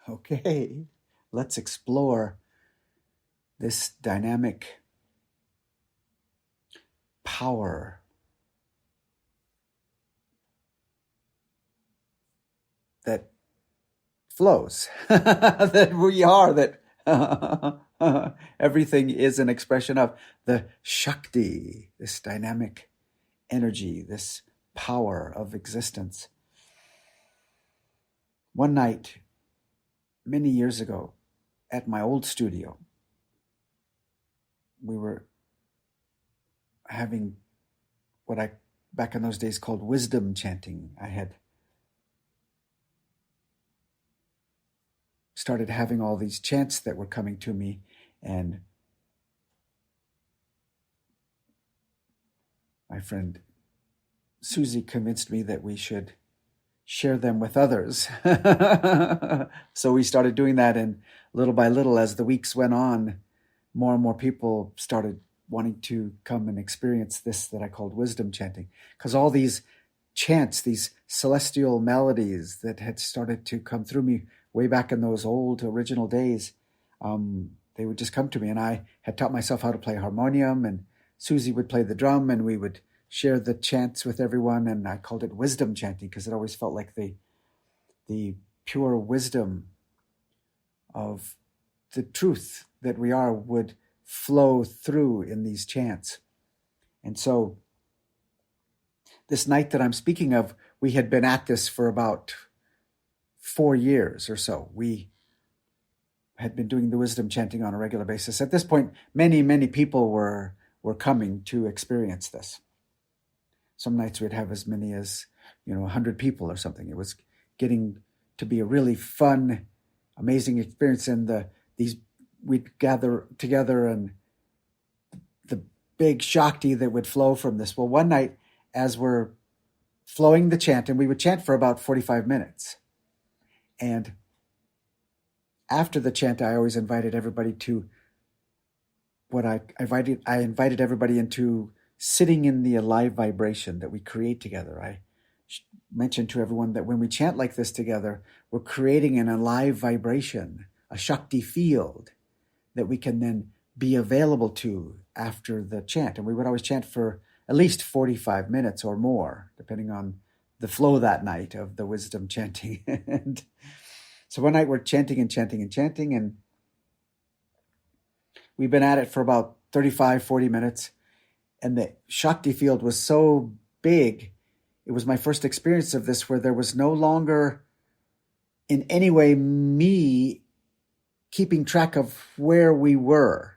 Okay, let's explore this dynamic power that flows, that we are, that everything is an expression of the Shakti, this dynamic energy, this power of existence. One night, many years ago, at my old studio, we were having what I, back in those days, called wisdom chanting. I had started having all these chants that were coming to me, and my friend Susie convinced me that we should share them with others. So we started doing that, and little by little, as the weeks went on, more and more people started wanting to come and experience this that I called wisdom chanting. Because all these chants, these celestial melodies that had started to come through me way back in those old original days, they would just come to me. And I had taught myself how to play harmonium, and Susie would play the drum, and we would share the chants with everyone. And I called it wisdom chanting because it always felt like the pure wisdom of the truth that we are would flow through in these chants. And so this night that I'm speaking of, we had been at this for about 4 years or so. We had been doing the wisdom chanting on a regular basis. At this point, many, many people were coming to experience this. Some nights we'd have as many as, 100 people or something. It was getting to be a really fun, amazing experience. And we'd gather together, and the big Shakti that would flow from this. Well, one night, as we're flowing the chant, and we would chant for about 45 minutes. And after the chant, I always invited everybody to I invited everybody into sitting in the alive vibration that we create together. I mentioned to everyone that when we chant like this together, we're creating an alive vibration, a Shakti field that we can then be available to after the chant. And we would always chant for at least 45 minutes or more, depending on the flow that night of the wisdom chanting. And so one night we're chanting and chanting and chanting, and we've been at it for about 35, 40 minutes. And the Shakti field was so big. It was my first experience of this, where there was no longer in any way me keeping track of where we were,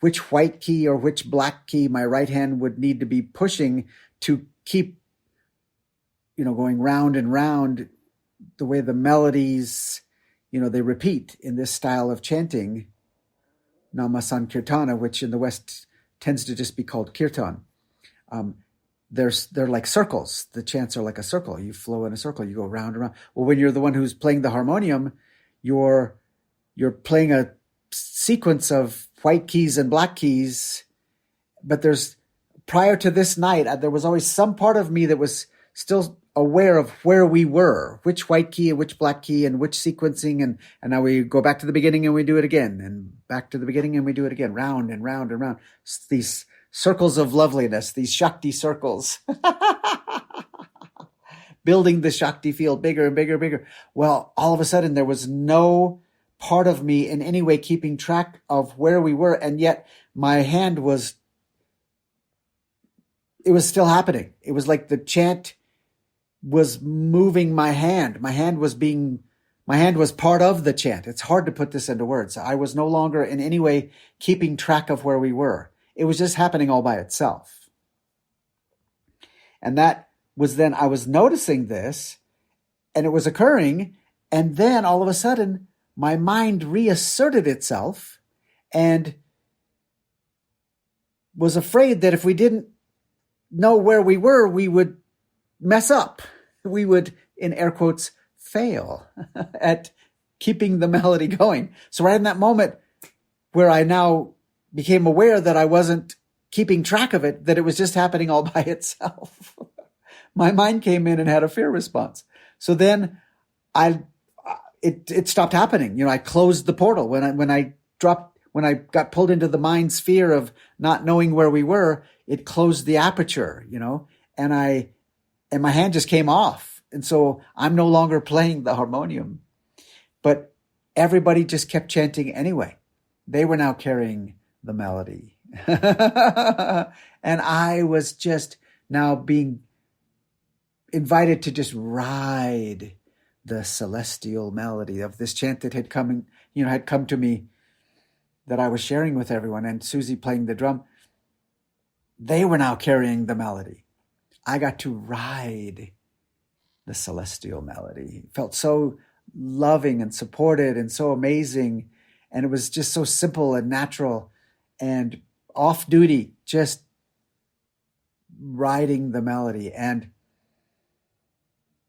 which white key or which black key my right hand would need to be pushing to keep, going round and round the way the melodies, they repeat in this style of chanting, Nama Sankirtana, which in the West tends to just be called kirtan. They're like circles. The chants are like a circle. You flow in a circle. You go round and round. Well, when you're the one who's playing the harmonium, you're playing a sequence of white keys and black keys. But prior to this night, there was always some part of me that was still aware of where we were, which white key and which black key and which sequencing. And now we go back to the beginning and we do it again, and back to the beginning and we do it again, round and round and round. These circles of loveliness, these Shakti circles, building the Shakti field bigger and bigger and bigger. Well, all of a sudden there was no part of me in any way keeping track of where we were. And yet my hand it was still happening. It was like the chant was moving my hand. My hand was part of the chant. It's hard to put this into words. I was no longer in any way keeping track of where we were. It was just happening all by itself. And that was then, I was noticing this, and it was occurring. And then all of a sudden, my mind reasserted itself and was afraid that if we didn't know where we were, we would mess up. We would, in air quotes, fail at keeping the melody going. So right in that moment where I now became aware that I wasn't keeping track of it, that it was just happening all by itself, my mind came in and had a fear response. So then it stopped happening. I closed the portal when I got pulled into the mind sphere of not knowing where we were. It closed the aperture, and my hand just came off, and so I'm no longer playing the harmonium. But everybody just kept chanting anyway. They were now carrying the melody, and I was just now being invited to just ride the celestial melody of this chant that had come to me, that I was sharing with everyone, and Susie playing the drum. They were now carrying the melody. I got to ride the celestial melody. It felt so loving and supported and so amazing. And it was just so simple and natural and off duty, just riding the melody. And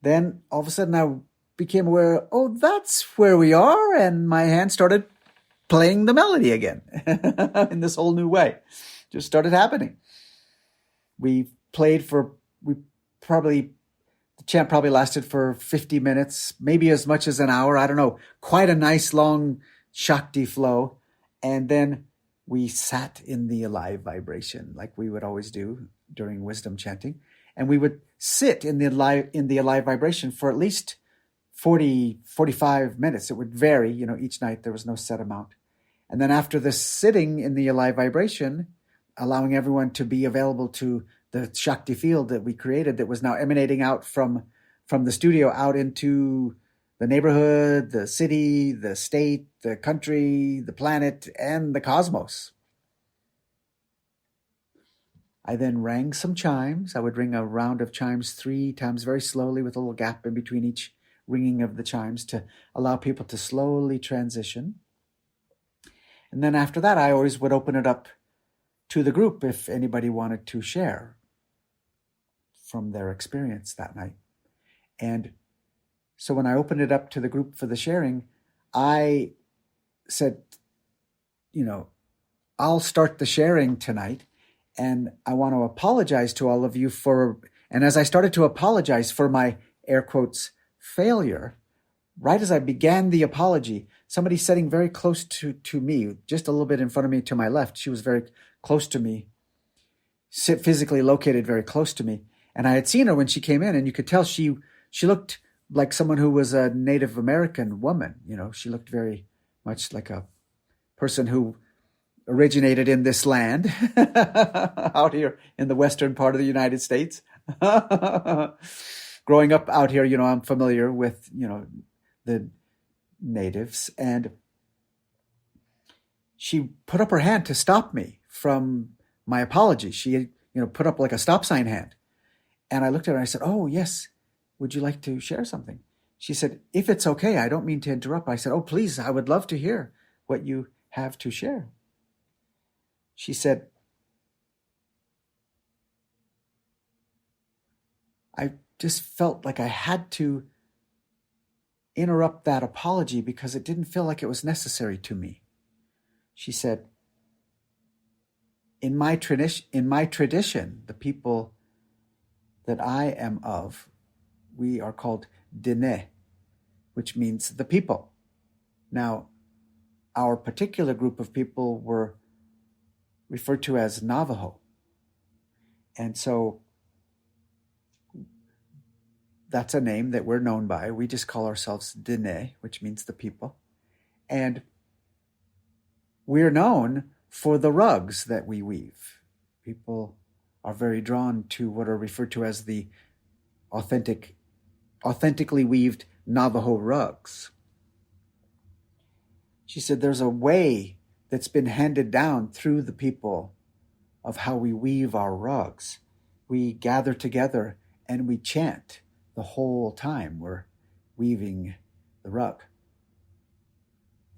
then all of a sudden I became aware, oh, that's where we are. And my hand started playing the melody again in this whole new way. Just started happening. The chant probably lasted for 50 minutes, maybe as much as an hour. I don't know. Quite a nice long Shakti flow. And then we sat in the alive vibration like we would always do during wisdom chanting. And we would sit in the alive vibration for at least 40, 45 minutes. It would vary, each night there was no set amount. And then after the sitting in the alive vibration, allowing everyone to be available to the Shakti field that we created, that was now emanating out from the studio out into the neighborhood, the city, the state, the country, the planet, and the cosmos. I then rang some chimes. I would ring a round of chimes 3 times very slowly with a little gap in between each ringing of the chimes to allow people to slowly transition. And then after that, I always would open it up to the group if anybody wanted to share from their experience that night. And so when I opened it up to the group for the sharing, I said, I'll start the sharing tonight, and I want to apologize to all of you and as I started to apologize for my air quotes failure, right as I began the apology, somebody sitting very close to me, just a little bit in front of me to my left, she was very close to me, physically located very close to me. And I had seen her when she came in, and you could tell she looked like someone who was a Native American woman. She looked very much like a person who originated in this land out here in the western part of the United States. Growing up out here, I'm familiar with, the natives. And she put up her hand to stop me from my apology. She, put up like a stop sign hand. And I looked at her and I said, oh, yes, would you like to share something? She said, if it's okay, I don't mean to interrupt. I said, oh, please, I would love to hear what you have to share. She said, I just felt like I had to interrupt that apology because it didn't feel like it was necessary to me. She said, in my tradition, the people that I am of, we are called Diné, which means the people. Now, our particular group of people were referred to as Navajo. And so that's a name that we're known by. We just call ourselves Diné, which means the people. And we're known for the rugs that we weave. People are very drawn to what are referred to as the authentically weaved Navajo rugs. She said there's a way that's been handed down through the people of how we weave our rugs. We gather together and we chant the whole time we're weaving the rug.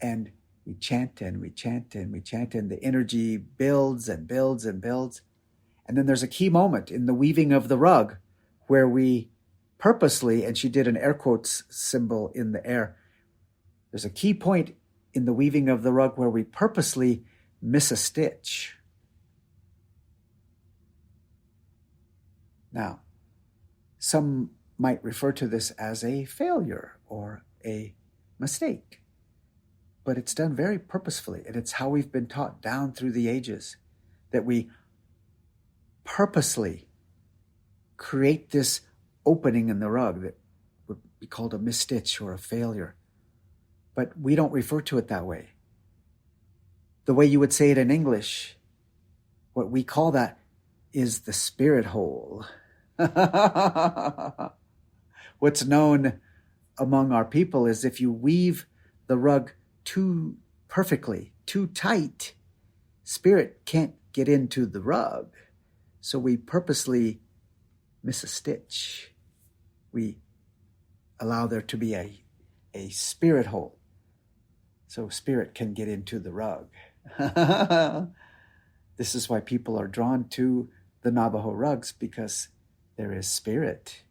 And we chant and we chant and we chant, and the energy builds and builds and builds. And then there's a key moment in the weaving of the rug where we purposely, and she did an air quotes symbol in the air, there's a key point in the weaving of the rug where we purposely miss a stitch. Now, some might refer to this as a failure or a mistake. But it's done very purposefully, and it's how we've been taught down through the ages, that we purposely create this opening in the rug that would be called a misstitch or a failure. But we don't refer to it that way. The way you would say it in English, what we call that is the spirit hole. What's known among our people is if you weave the rug too perfectly, too tight, spirit can't get into the rug. So we purposely miss a stitch. We allow there to be a spirit hole so spirit can get into the rug. This is why people are drawn to the Navajo rugs, because there is spirit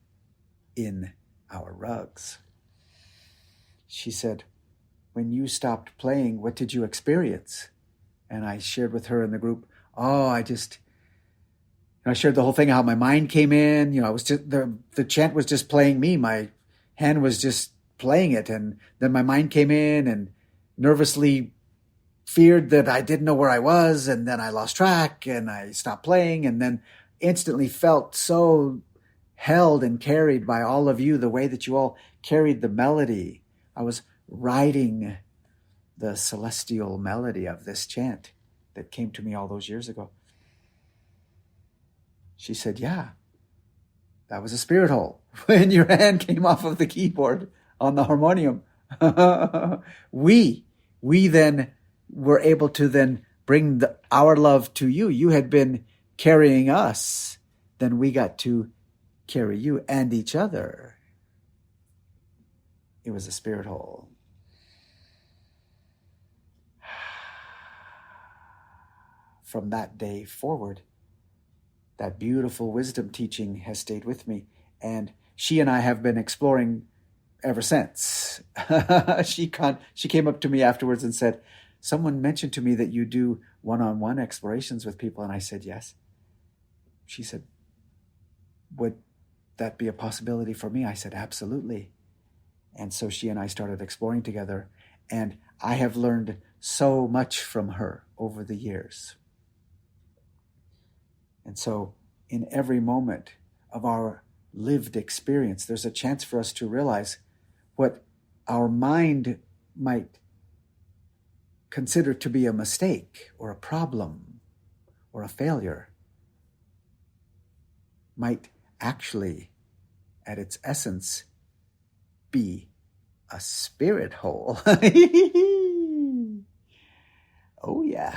in our rugs. She said, when you stopped playing, what did you experience? And I shared with her in the group, I shared the whole thing, how my mind came in. I was just, the chant was just playing me. My hand was just playing it. And then my mind came in and nervously feared that I didn't know where I was. And then I lost track and I stopped playing, and then instantly felt so held and carried by all of you, the way that you all carried the melody. I was riding the celestial melody of this chant that came to me all those years ago. She said, yeah, that was a spirit hole when your hand came off of the keyboard on the harmonium. We then were able to then bring our love to you. You had been carrying us. Then we got to carry you and each other. It was a spirit hole. From that day forward, that beautiful wisdom teaching has stayed with me. And she and I have been exploring ever since. She came up to me afterwards and said, someone mentioned to me that you do one-on-one explorations with people. And I said, yes. She said, would that be a possibility for me? I said, absolutely. And so she and I started exploring together. And I have learned so much from her over the years. And so in every moment of our lived experience, there's a chance for us to realize what our mind might consider to be a mistake or a problem or a failure might actually, at its essence, be a spirit hole. Oh, yeah.